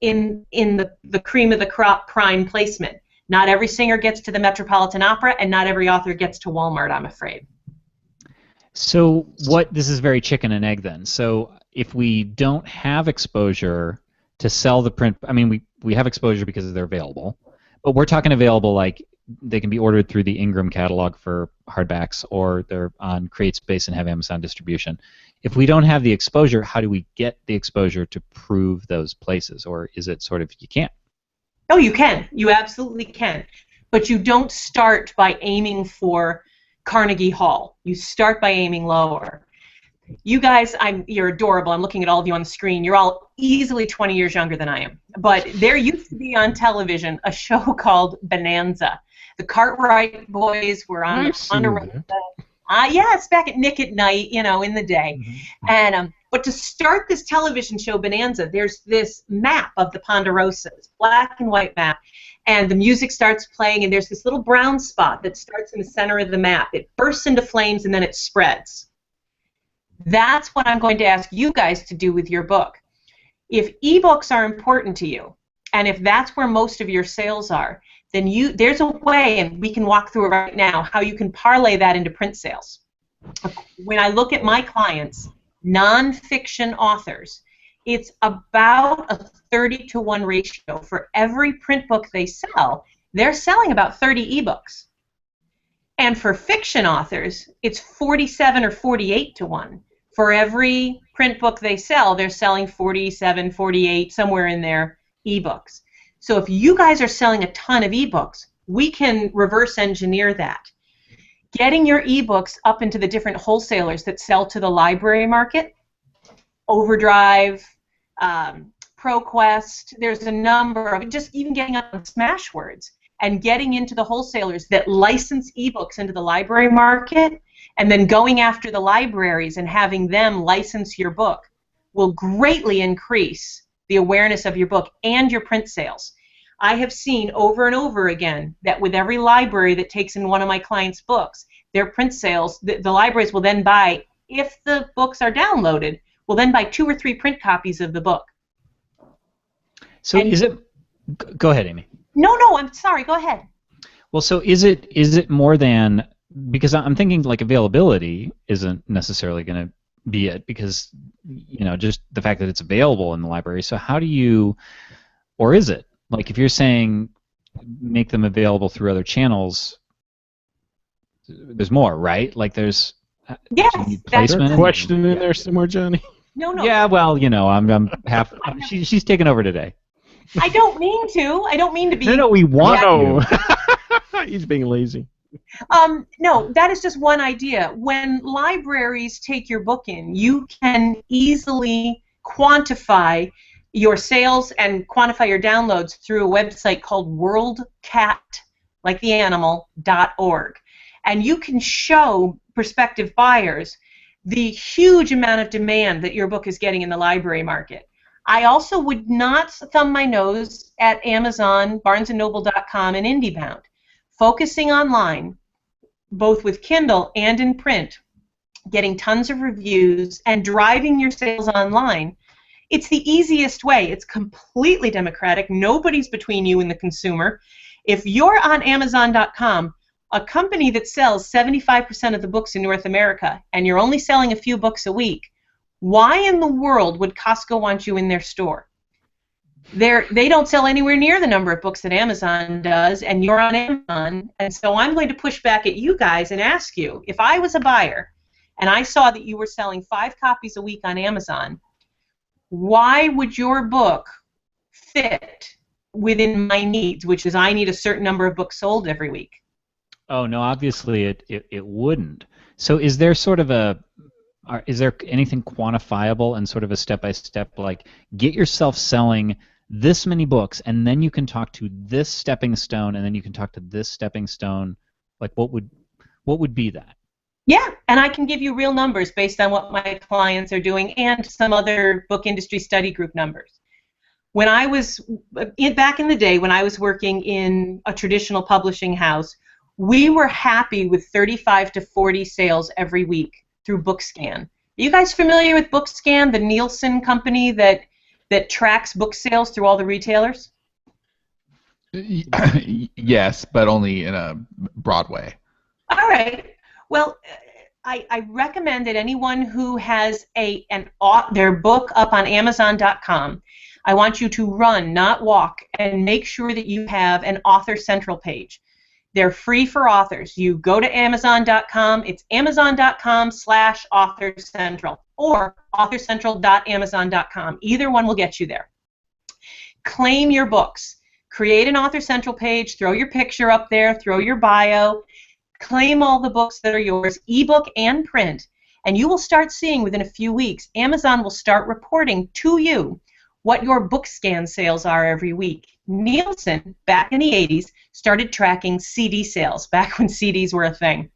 in the cream of the crop prime placement. Not every singer gets to the Metropolitan Opera, and not every author gets to Walmart, I'm afraid. So this is very chicken and egg then. So if we don't have exposure to sell the print, I mean, we have exposure because they're available, but we're talking available like they can be ordered through the Ingram catalog for hardbacks, or they're on CreateSpace and have Amazon distribution. If we don't have the exposure, how do we get the exposure to prove those places? Or is it sort of you can't? Oh, you can. You absolutely can. But you don't start by aiming for Carnegie Hall. You start by aiming lower. You guys, you're adorable. I'm looking at all of you on the screen. You're all easily 20 years younger than I am. But there used to be on television a show called Bonanza. The Cartwright boys were on the yes, back at Nick at Night, in the day. Mm-hmm. And but to start this television show Bonanza, there's this map of the Ponderosas, black and white map, and the music starts playing, and there's this little brown spot that starts in the center of the map. It bursts into flames, and then it spreads. That's what I'm going to ask you guys to do with your book. If ebooks are important to you, and if that's where most of your sales are, then there's a way, and we can walk through it right now, how you can parlay that into print sales. When I look at my clients, nonfiction authors, it's about a 30-to-1 ratio. For every print book they sell, they're selling about 30 ebooks. And for fiction authors, it's 47 or 48-to-1. For every print book they sell, they're selling 47, 48, somewhere in there, ebooks. So if you guys are selling a ton of ebooks, we can reverse engineer that. Getting your ebooks up into the different wholesalers that sell to the library market, Overdrive, ProQuest, there's a number of, just even getting up on Smashwords and getting into the wholesalers that license ebooks into the library market, and then going after the libraries and having them license your book will greatly increase the awareness of your book and your print sales. I have seen over and over again that with every library that takes in one of my clients' books, their print sales, the libraries will then buy, if the books are downloaded, will then buy 2 or 3 print copies of the book. So is it? Go ahead, Amy. No, I'm sorry. Go ahead. Well, so is it more than, because I'm thinking like availability isn't necessarily going to be it, because just the fact that it's available in the library. So how do you, or is it like if you're saying make them available through other channels? There's more, right? Like there's placement. Question in there somewhere, Johnny. No. Yeah, well, I'm half. She's taking over today. I don't mean to. I don't mean to be. No, we want you. He's being lazy. No, that is just one idea. When libraries take your book in, you can easily quantify your sales and quantify your downloads through a website called WorldCat, like the animal, .org. And you can show prospective buyers the huge amount of demand that your book is getting in the library market. I also would not thumb my nose at Amazon, BarnesandNoble.com, and IndieBound. Focusing online, both with Kindle and in print, getting tons of reviews, and driving your sales online, it's the easiest way. It's completely democratic. Nobody's between you and the consumer. If you're on Amazon.com, a company that sells 75% of the books in North America, and you're only selling a few books a week, why in the world would Costco want you in their store? They don't sell anywhere near the number of books that Amazon does, and you're on Amazon, and so I'm going to push back at you guys and ask you, if I was a buyer and I saw that you were selling 5 copies a week on Amazon, why would your book fit within my needs, which is I need a certain number of books sold every week? Oh, no, obviously it wouldn't. So is there sort of is there anything quantifiable and sort of a step-by-step, like get yourself selling this many books, and then you can talk to this stepping stone, and then you can talk to this stepping stone? Like what would be that? Yeah, and I can give you real numbers based on what my clients are doing and some other book industry study group numbers. When I was, back in the day when I was working in a traditional publishing house, we were happy with 35 to 40 sales every week through BookScan. Are you guys familiar with BookScan, the Nielsen company that tracks book sales through all the retailers? Yes, but only in a broad way. All right. Well, I recommend that anyone who has their book up on Amazon.com, I want you to run, not walk, and make sure that you have an Author Central page. They're free for authors. You go to Amazon.com. It's Amazon.com/Author Central or AuthorCentral.Amazon.com. Either one will get you there. Claim your books. Create an Author Central page. Throw your picture up there. Throw your bio. Claim all the books that are yours, ebook and print, and you will start seeing within a few weeks, Amazon will start reporting to you what your BookScan sales are every week. Nielsen, back in the 80s, started tracking CD sales, back when CDs were a thing.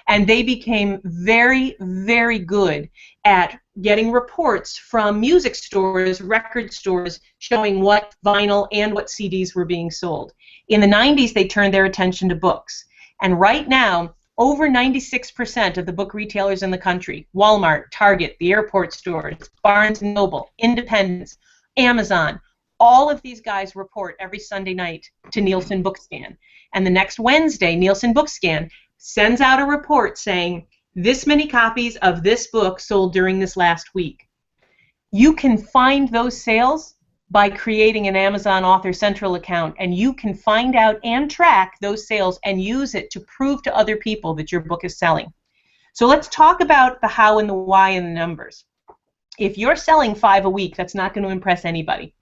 And they became very, very good at getting reports from music stores, record stores, showing what vinyl and what CDs were being sold. In the 90s, they turned their attention to books. And right now, over 96% of the book retailers in the country, Walmart, Target, the airport stores, Barnes & Noble, Independence, Amazon, all of these guys report every Sunday night to Nielsen BookScan. And the next Wednesday, Nielsen BookScan sends out a report saying, this many copies of this book sold during this last week. You can find those sales by creating an Amazon Author Central account, and you can find out and track those sales and use it to prove to other people that your book is selling. So let's talk about the how and the why and the numbers. If you're selling 5 a week, that's not going to impress anybody.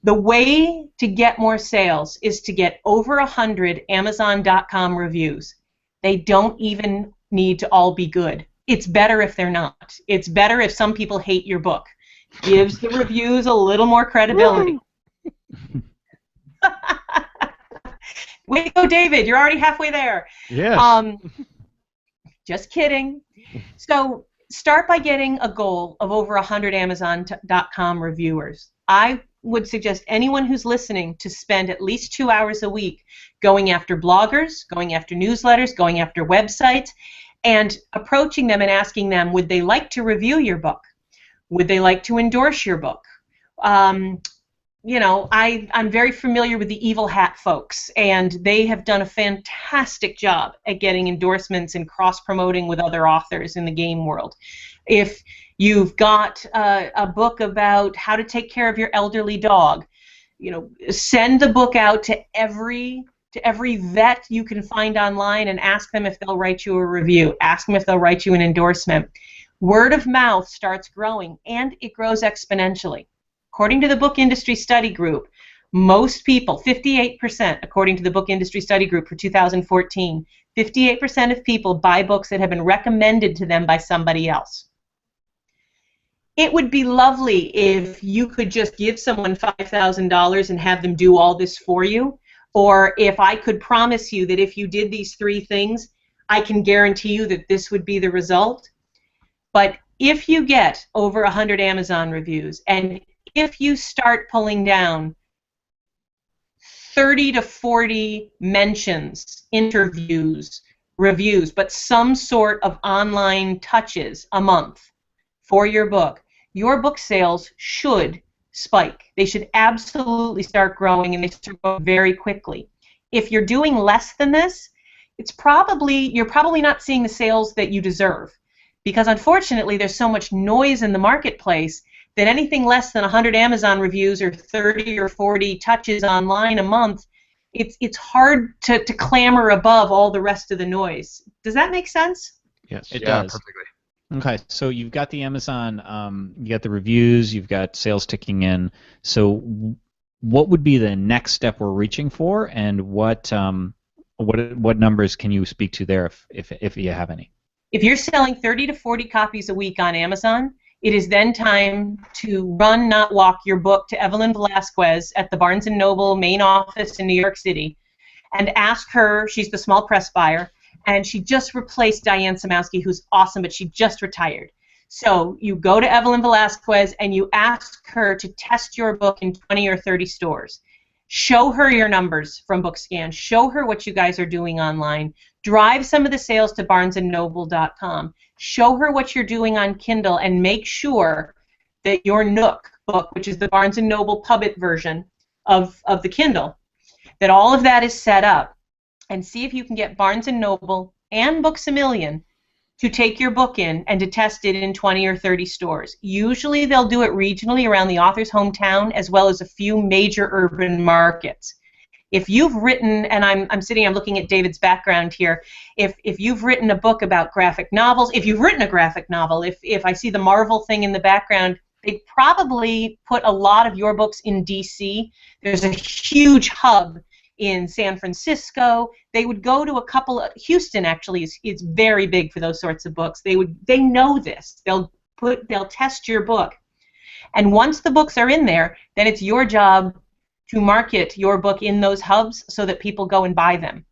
The way to get more sales is to get over 100 Amazon.com reviews. They don't even need to all be good. It's better if they're not. It's better if some people hate your book. Gives the reviews a little more credibility. Way to go, David. You're already halfway there. Yes. Just kidding. So start by getting a goal of over 100 Amazon.com reviewers. I would suggest anyone who's listening to spend at least 2 hours a week going after bloggers, going after newsletters, going after websites, and approaching them and asking them, would they like to review your book? Would they like to endorse your book? You know, I'm very familiar with the Evil Hat folks, and they have done a fantastic job at getting endorsements and cross-promoting with other authors in the game world. If you've got a book about how to take care of your elderly dog, you know, send the book out to every vet you can find online and ask them if they'll write you a review. Ask them if they'll write you an endorsement. Word of mouth starts growing, and it grows exponentially. According to the Book Industry Study Group, most people, 58%, according to the Book Industry Study Group for 2014, 58% of people buy books that have been recommended to them by somebody else. It would be lovely if you could just give someone $5,000 and have them do all this for you, or if I could promise you that if you did these 3 things, I can guarantee you that this would be the result. But if you get over 100 Amazon reviews, and if you start pulling down 30 to 40 mentions, interviews, reviews, but some sort of online touches a month for your book sales should spike. They should absolutely start growing, and they start growing very quickly. If you're doing less than this, you're probably not seeing the sales that you deserve. Because unfortunately, there's so much noise in the marketplace that anything less than 100 Amazon reviews or 30 or 40 touches online a month, it's hard to clamor above all the rest of the noise. Does that make sense? Yes. It Yeah, does. perfectly. Okay, so you've got the Amazon, you got the reviews, you've got sales ticking in. So what would be the next step we're reaching for, and what numbers can you speak to there if you have any? If you're selling 30 to 40 copies a week on Amazon, it is then time to run, not walk, your book to Evelyn Velasquez at the Barnes & Noble main office in New York City and ask her, she's the small press buyer, and she just replaced Diane Samowski, who's awesome, but she just retired. So you go to Evelyn Velasquez and you ask her to test your book in 20 or 30 stores. Show her your numbers from BookScan. Show her what you guys are doing online. Drive some of the sales to barnesandnoble.com. Show her what you're doing on Kindle, and make sure that your Nook book, which is the Barnes & Noble Pub-It version of the Kindle, that all of that is set up. And see if you can get Barnes & Noble and Books A Million to take your book in and to test it in 20 or 30 stores. Usually they'll do it regionally around the author's hometown, as well as a few major urban markets. If you've written, and I'm looking at David's background here, if you've written a book about graphic novels, if you've written a graphic novel, if I see the Marvel thing in the background, they probably put a lot of your books in DC. There's a huge hub in San Francisco. They would go to a couple of, Houston actually is very big for those sorts of books. They know this. They'll test your book. And once the books are in there, then it's your job to market your book in those hubs so that people go and buy them.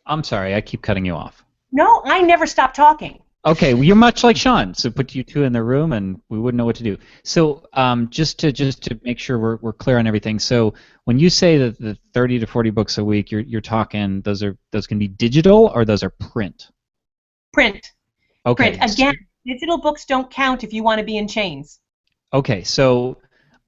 I'm sorry, I keep cutting you off. No, I never stop talking. Okay, well, you're much like Sean. So put you two in the room, and we wouldn't know what to do. So just to make sure we're clear on everything. So when you say that the 30 to 40 books a week, you're talking those can be digital, or those are print? Print. Okay. Print. Again, digital books don't count if you want to be in chains. Okay, so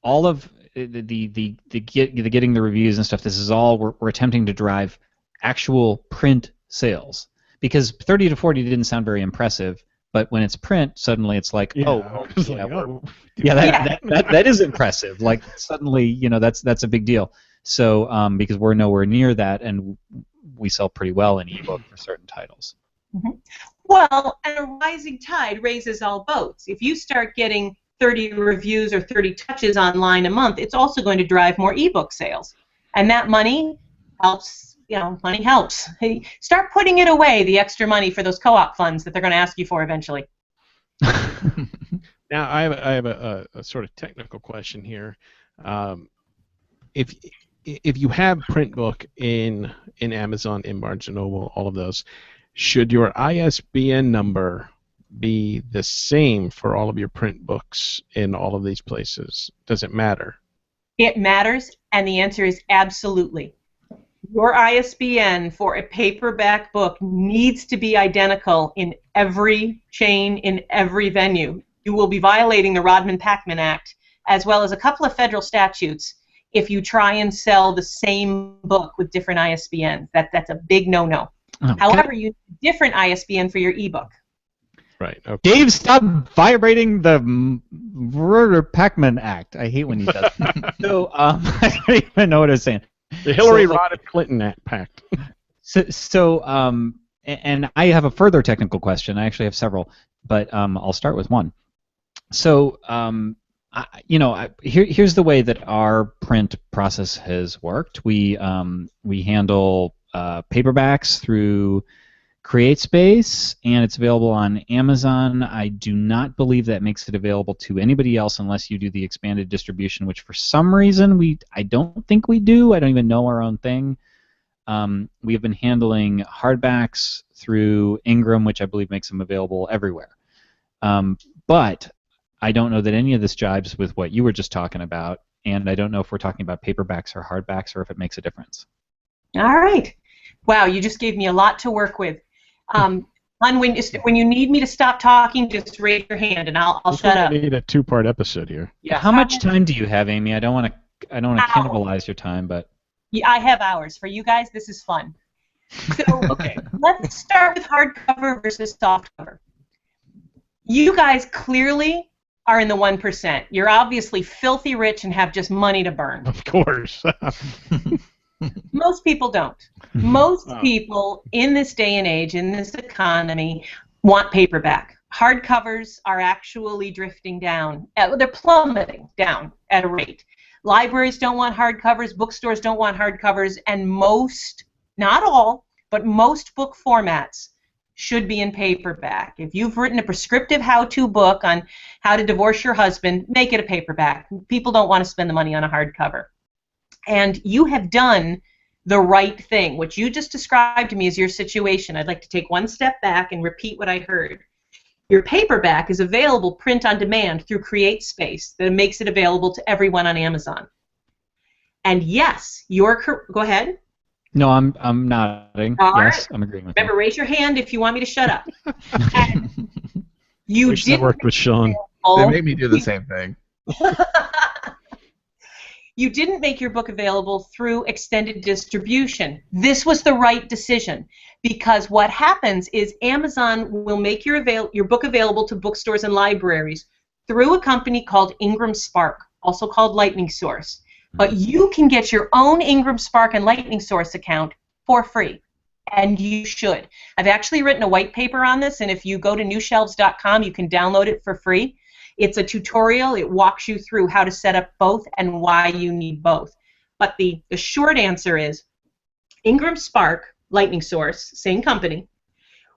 all of the getting the reviews and stuff. This is all we're attempting to drive actual print sales, because 30 to 40 didn't sound very impressive, but when it's print, suddenly it's like, Yeah, oh, it's yeah, like, oh. that is impressive. Like suddenly, that's a big deal. So because we're nowhere near that, and we sell pretty well in ebook for certain titles. Mm-hmm. Well, and a rising tide raises all boats. If you start getting 30 reviews or 30 touches online a month, it's also going to drive more ebook sales, and that money helps. Money helps. Hey, start putting it away, the extra money for those co-op funds that they're going to ask you for eventually. Now, I have a sort of technical question here. If you have print book in Amazon, in Barnes & Noble, all of those, should your ISBN number be the same for all of your print books in all of these places? Does it matter? It matters, and the answer is absolutely. Your ISBN for a paperback book needs to be identical in every chain, in every venue. You will be violating the Rodman-Packman Act, as well as a couple of federal statutes, if you try and sell the same book with different ISBNs. That's a big no-no. However, you need a different ISBN for your ebook. Right. Okay. Dave, stop vibrating the Rodman-Packman Act. I hate when he does that. So I don't even know what I was saying. The Hillary Rodham Clinton Pact. And I have a further technical question. I actually have several, but I'll start with one. So, here's the way that our print process has worked. We handle paperbacks through CreateSpace, and it's available on Amazon. I do not believe that makes it available to anybody else unless you do the expanded distribution, which for some reason I don't think we do. I don't even know our own thing. We have been handling hardbacks through Ingram, which I believe makes them available everywhere. But I don't know that any of this jives with what you were just talking about, and I don't know if we're talking about paperbacks or hardbacks or if it makes a difference. All right. Wow, you just gave me a lot to work with. When you need me to stop talking, just raise your hand and I'll shut up. We need a two-part episode here. Yeah. How much time do you have, Amy? I don't want to cannibalize your time, but yeah, I have hours. For you guys, this is fun. So okay. Let's start with hardcover versus softcover. You guys clearly are in the 1%. You're obviously filthy rich and have just money to burn. Of course. Most people don't. Most people in this day and age, in this economy, want paperback. Hardcovers are actually drifting down. They're plummeting down at a rate. Libraries don't want hardcovers, bookstores don't want hardcovers, and most, not all, but most book formats should be in paperback. If you've written a prescriptive how-to book on how to divorce your husband, make it a paperback. People don't want to spend the money on a hardcover. And you have done the right thing. What you just described to me is your situation. I'd like to take one step back and repeat what I heard. Your paperback is available print on demand through CreateSpace that makes it available to everyone on Amazon. And yes, go ahead. No, I'm nodding. All yes, right. I'm agreeing with Remember, raise your hand if you want me to shut up. And you Wish I worked with Sean. They made me do the same thing. You didn't make your book available through extended distribution. This was the right decision, because what happens is Amazon will make your book available to bookstores and libraries through a company called Ingram Spark, also called Lightning Source. But you can get your own Ingram Spark and Lightning Source account for free, and you should. I've actually written a white paper on this, and if you go to NewShelves's.com, you can download it for free. It's a tutorial. It walks you through how to set up both and why you need both. But the short answer is Ingram Spark, Lightning Source, same company,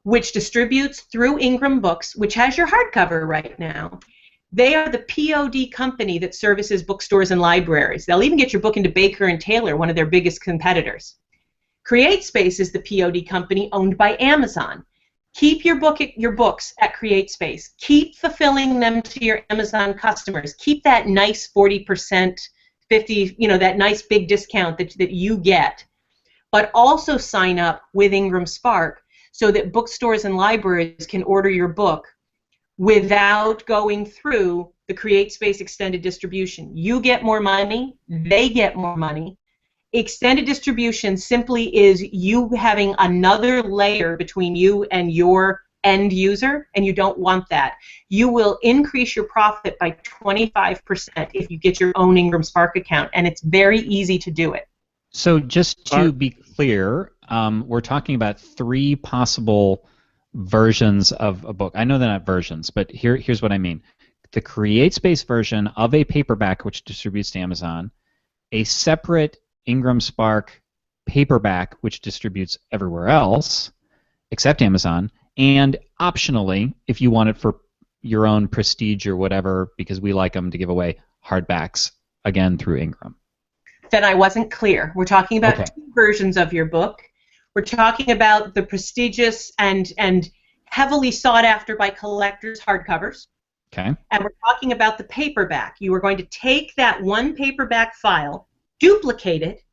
which distributes through Ingram Books, which has your hardcover right now. They are the POD company that services bookstores and libraries. They'll even get your book into Baker and Taylor, one of their biggest competitors. CreateSpace is the POD company owned by Amazon. Keep your books at CreateSpace. Keep fulfilling them to your Amazon customers. Keep that nice 40%, 50%, that nice big discount that you get. But also sign up with Ingram Spark so that bookstores and libraries can order your book without going through the CreateSpace extended distribution. You get more money, they get more money. Extended distribution simply is you having another layer between you and your end user, and you don't want that. You will increase your profit by 25% if you get your own Ingram Spark account, and it's very easy to do it. So just to be clear, we're talking about 3 possible versions of a book. I know they're not versions, but here's what I mean. The CreateSpace version of a paperback which distributes to Amazon, a separate Ingram Spark paperback which distributes everywhere else except Amazon, and optionally, if you want it for your own prestige or whatever, because we like them to give away, hardbacks, again through Ingram. Then I wasn't clear. We're talking about Okay. 2 versions of your book. We're talking about the prestigious and heavily sought after by collectors hardcovers. Okay. And we're talking about the paperback. You are going to take that one paperback file, duplicate it,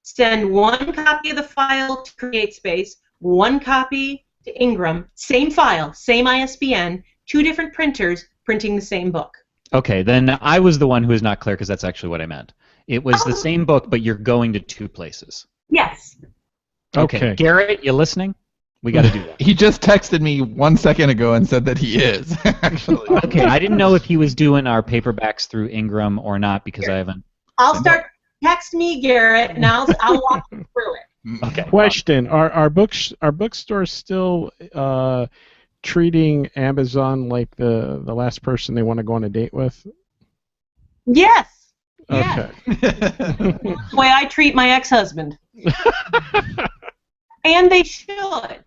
send 1 copy of the file to CreateSpace, 1 copy to Ingram, same file, same ISBN, 2 different printers printing the same book. Okay, then I was the one who was not clear because that's actually what I meant. It was the same book, but you're going to 2 places. Yes. Okay. Garrett, you listening? We got to do that. He just texted me 1 second ago and said that he is, actually. Okay, I didn't know if he was doing our paperbacks through Ingram or not because I haven't. I'll start. Text me, Garrett, and I'll walk you through it. Okay. Question: Are bookstores still treating Amazon like the last person they want to go on a date with? Yes. Okay. The way I treat my ex-husband. And they should.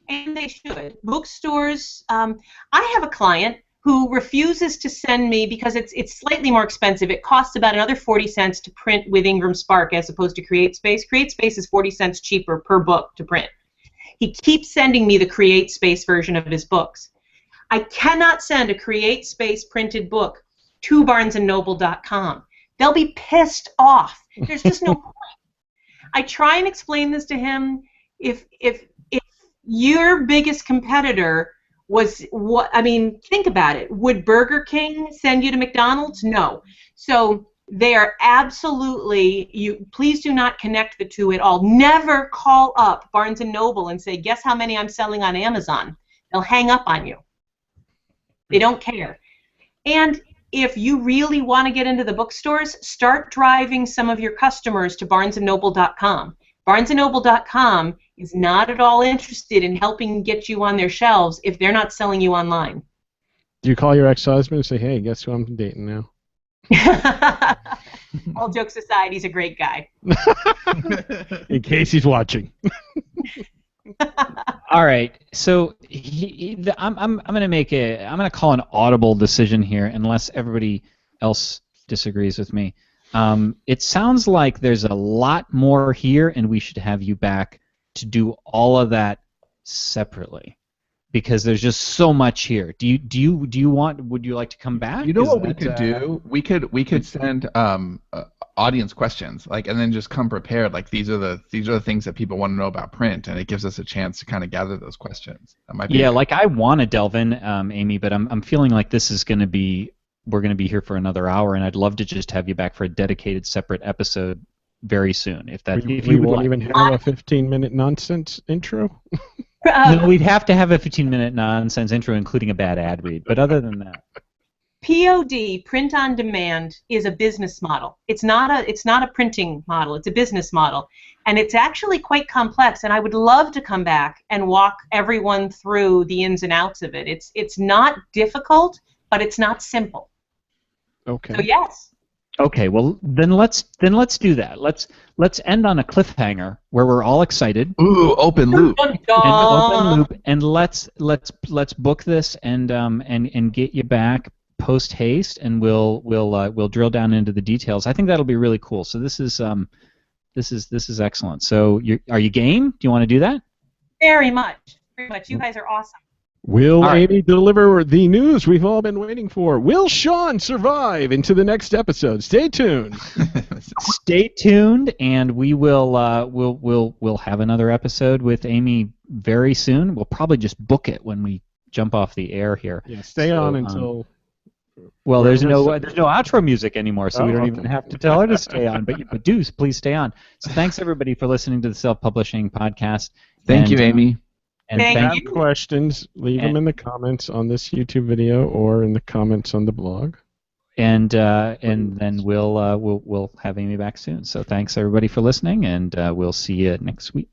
And they should. Bookstores. I have a client who refuses to send me because it's slightly more expensive. It costs about another 40 cents to print with Ingram Spark as opposed to CreateSpace. CreateSpace is 40 cents cheaper per book to print. He keeps sending me the CreateSpace version of his books. I cannot send a CreateSpace printed book to barnesandnoble.com. They'll be pissed off. There's just no point. I try and explain this to him. If your biggest competitor was what, I mean, think about it. Would Burger King send you to McDonald's? No. So they are absolutely, please do not connect the 2 at all. Never call up Barnes & Noble and say, guess how many I'm selling on Amazon. They'll hang up on you. They don't care. And if you really want to get into the bookstores, start driving some of your customers to barnesandnoble.com. barnesandnoble.com is not at all interested in helping get you on their shelves if they're not selling you online. Do you call your ex-husband and say, "Hey, guess who I'm dating now"? All jokes aside, he's a great guy. In case he's watching. All right. So I'm gonna call an audible decision here, unless everybody else disagrees with me. It sounds like there's a lot more here, and we should have you back to do all of that separately, because there's just so much here. Do you want? Would you like to come back? You know what we could do? We could send audience questions, like, and then just come prepared. Like, these are the things that people want to know about print, and it gives us a chance to kind of gather those questions. That might be good. Like I want to delve in, Amy, but I'm feeling like this is going to be. We're going to be here for another hour, and I'd love to just have you back for a dedicated, separate episode very soon. If We you would won't like. even have a 15-minute nonsense intro. No, we'd have to have a 15-minute nonsense intro, including a bad ad read. But other than that, POD, print on demand, is a business model. It's not a printing model. It's a business model, and it's actually quite complex. And I would love to come back and walk everyone through the ins and outs of it. It's not difficult, but it's not simple. Okay. So yes. okay. Well, then let's do that. Let's end on a cliffhanger where we're all excited. Ooh, open loop. Dun, And dun. open loop, and let's book this and get you back post haste, and we'll drill down into the details. I think that'll be really cool. So this is excellent. So are you game? Do you want to do that? Very much. Very much. You guys are awesome. Will All right. Amy deliver the news we've all been waiting for? Will Sean survive into the next episode? Stay tuned. Stay tuned, and we will we'll have another episode with Amy very soon. We'll probably just book it when we jump off the air here. Yeah, stay on until Well, We're there's gonna no outro music anymore, so we don't even okay. have to tell her to stay on. But do please stay on. So thanks everybody for listening to the Self Publishing Podcast. Thank you, And, Amy. And Thank If you thank have questions, leave them in the comments on this YouTube video or in the comments on the blog. and then we'll have Amy back soon. So thanks everybody for listening, and we'll see you next week.